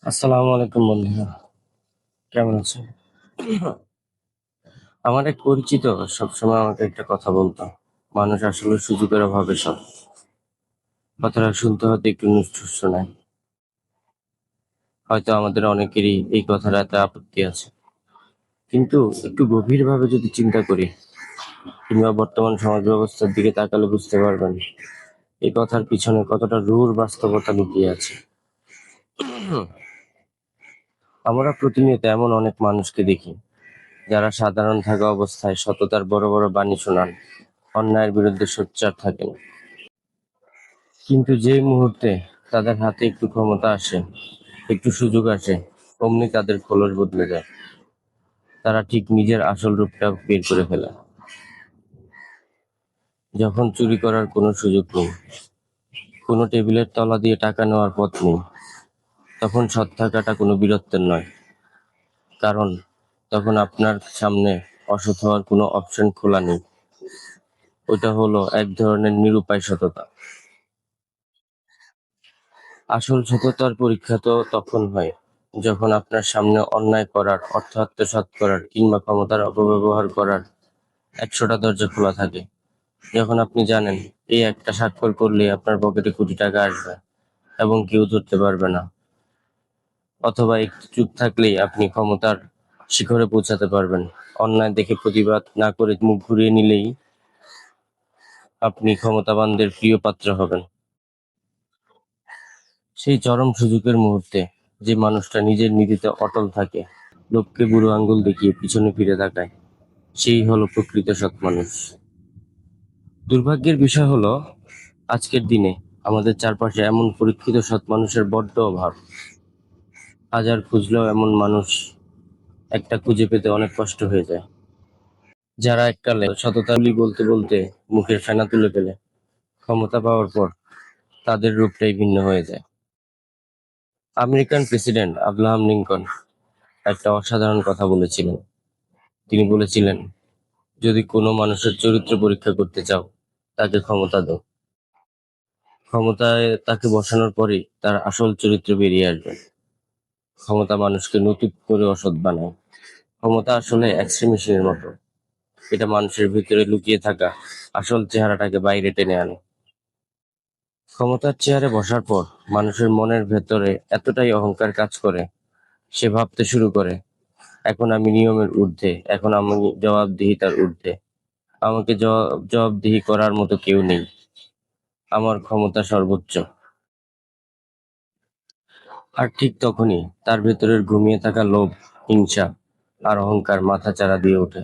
আসসালামু আলাইকুম বন্ধুরা, কেমন আছেন? আমার এক পরিচিত সবসময় আমাকে একটা কথা বলতো, মানুষ আসলে সুযোগের অভাবে সব। কথাটা শুনতে হয়তো একটু নিষ্ঠুর শোনায়, হয়তো আমাদের অনেকেরই এই কথাটাতে আপত্তি আছে, কিন্তু একটু গভীরভাবে যদি চিন্তা করি কিংবা বর্তমান সমাজ ব্যবস্থার দিকে তাকালে বুঝতে পারবেন এই কথার পিছনে কতটা রূঢ় বাস্তবতা লুকিয়ে আছে। আমরা প্রতিনিয়ত এমন অনেক মানুষকে দেখি যারা সাধারণ থাকা অবস্থায় সততার বড় বড় বাণী শোনান, অন্যায়ের বিরুদ্ধে সোচ্চার থাকেন, কিন্তু যেই মুহূর্তে তাদের হাতে একটু ক্ষমতা আসে, একটু সুযোগ আসে, অমনি তাদের খোলস বদলে যায়। তারা ঠিক নিজের আসল রূপটা বের করে ফেলে। যখন চুরি করার কোনো সুযোগ নেই, কোনো টেবিলের তলা দিয়ে টাকা নেওয়ার পথ নেই, তখন সৎ থাকাটা কোনো বীরত্বের নয়, কারণ তখন আপনার সামনে অসৎ হওয়ার কোনো অপশন খোলা নেই। ওটা হলো এক ধরনের নিরুপায় সততা। আসল সততার পরীক্ষা তো তখন হয় যখন আপনার সামনে অন্যায় করার, অর্থ আত্মসাৎ করার কিংবা ক্ষমতার অপব্যবহার করার 100টা দরজা খোলা থাকে। যখন আপনি জানেন এই একটা স্বাক্ষর করলে আপনার পকেটে কোটি টাকা আসবে এবং কেউ ধরতে পারবে না, অথবা একটু চুপ থাকলেই আপনি ক্ষমতার শিখরে পৌঁছাতে পারবেন। অন্যায় দেখে প্রতিবাদ না করে মুখ ঘুরিয়ে নিলেই আপনি ক্ষমতাবানদের প্রিয় পাত্র হবেন। সেই চরম সুযোগের মুহূর্তে যে মানুষটা নিজের নীতিতে অটল থাকে, লোককে বুড়ো আঙ্গুল দেখিয়ে পিছনে ফিরে তাকায়, সেই হলো প্রকৃত সৎ মানুষ। দুর্ভাগ্যের বিষয় হলো আজকের দিনে আমাদের চারপাশে এমন পরীক্ষিত সৎ মানুষের বড্ড অভাব। হাজার খুঁজলেও এমন মানুষ একটা খুঁজে পেতে অনেক কষ্ট হয়ে যায়, যারা এককালে সততা বলি বলতে বলতে মুখের ফেনা তুলে ফেলে, ক্ষমতা পাওয়ার পর তাদের রূপটাই ভিন্ন হয়ে যায়। আমেরিকান প্রেসিডেন্ট আব্রাহাম লিঙ্কন একটা অসাধারণ কথা বলেছিলেন। তিনি বলেছিলেন, যদি কোনো মানুষের চরিত্র পরীক্ষা করতে চাও, তাকে ক্ষমতা দাও। ক্ষমতায় তাকে বসানোর পরেই তার আসল চরিত্র বেরিয়ে আসবে। ক্ষমতা মানুষকে নতুন করে অসৎ বানায়। ক্ষমতা আসলে এক্স-রে মেশিনের মতো, এটা মানুষের ভিতরে লুকিয়ে থাকা আসল চেহারাটাকে বাইরে টেনে আনে। ক্ষমতার চেয়ারে বসার পর মানুষের মনের ভেতরে এতটাই অহংকার কাজ করে, সে ভাবতে শুরু করে, এখন আমি নিয়মের ঊর্ধ্বে, এখন আমি জবাবদিহিতার ঊর্ধ্বে, আমাকে জবাবদিহি করার মতো কেউ নেই, আমার ক্ষমতা সর্বোচ্চ। আর ঠিক তখনই তার ভেতরের ঘুমিয়ে থাকা লোভ, হিংসা আর অহংকার মাথাচাড়া দিয়ে ওঠে।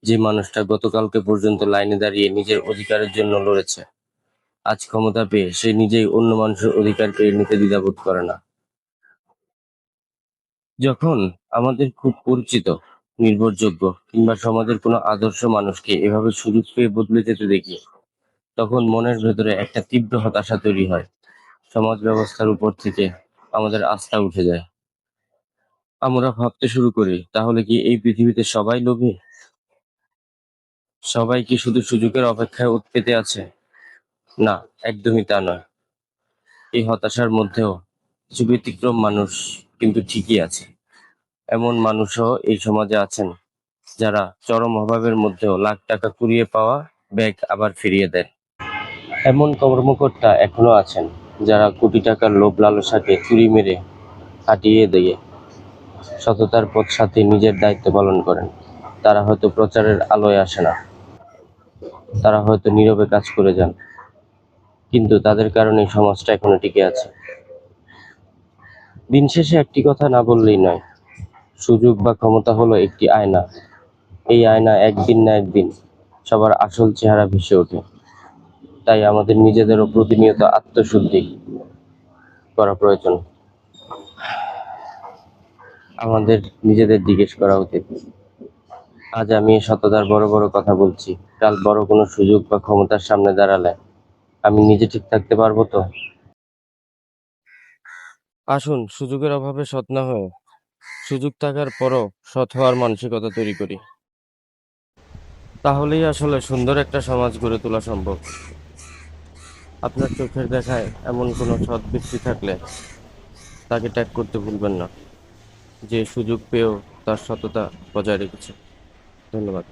যে মানুষটা গতকালকে পর্যন্ত লাইনে দাঁড়িয়ে নিজের অধিকারের জন্য লড়েছে, আজ ক্ষমতা পেয়ে সে নিজেই অন্য মানুষের অধিকার কেড়ে নিতে দ্বিধাবোধ করে না। যখন আমাদের খুব পরিচিত, নির্ভরযোগ্য কিংবা সমাজের কোনো আদর্শ মানুষকে এভাবে সুযোগ পেয়ে বদলে যেতে দেখি, তখন মনের ভেতরে একটা তীব্র হতাশা তৈরি হয়। সমাজ ব্যবস্থার উপর থেকে আমাদের আস্থা উঠে যায়। আমরা ভাবতে শুরু করি, তাহলে কি এই পৃথিবীতে সবাই লোভী? সবাই কি শুধু সুযোগের অপেক্ষায় ওত পেতে আছে? না, একদমই তা নয়। এই হতাশার মধ্যেও কিছু ব্যতিক্রম মানুষ কিন্তু ঠিকই আছে। এমন মানুষও এই সমাজে আছেন যারা চরম অভাবের মধ্যেও লাখ টাকা কুড়িয়ে পাওয়া ব্যাগ আবার ফিরিয়ে দেন। এমন কর্মকর্তা এখনো আছেন যারা কোটি টাকার লোভ লালসাকে চুরি মেরে কাটিয়ে দিয়ে সততার পথ সাথে নিজের দায়িত্ব পালন করেন। তারা হয়তো প্রচারের আলোয় আসে না, তারা হয়তো নীরবে কাজ করে যান, কিন্তু তাদের কারণে সমাজটা এখনো টিকে আছে। দিন শেষে একটি কথা না বললেই নয়, সুযোগ বা ক্ষমতা হলো একটি আয়না। এই আয়না একদিন না একদিন সবার আসল চেহারা ভেসে ওঠে। তাই আমাদের নিজেদেরও প্রতিনিয়ত আত্মশুদ্ধি করা প্রয়োজন। আমাদের নিজেদের জিজ্ঞেস করা উচিত, আজ আমি এই সততার বড় বড় কথা বলছি, কাল বড় কোনো সুযোগ বা ক্ষমতার সামনে দাঁড়ালে আমি নিজে ঠিক থাকতে পারবো তো? আসুন সুযোগের অভাবে সৎ না হয়ে সুযোগ থাকার পরও সৎ হওয়ার মানসিকতা তৈরি করি। তাহলেই আসলে সুন্দর একটা সমাজ গড়ে তোলা সম্ভব। আপনার চোখের দেখায় এমন কোনো সৎ ব্যক্তি থাকলে তাকে ট্যাগ করতে ভুলবেন না, যে সুযোগ পেয়েও তার সততা বজায় রেখেছে। ধন্যবাদ।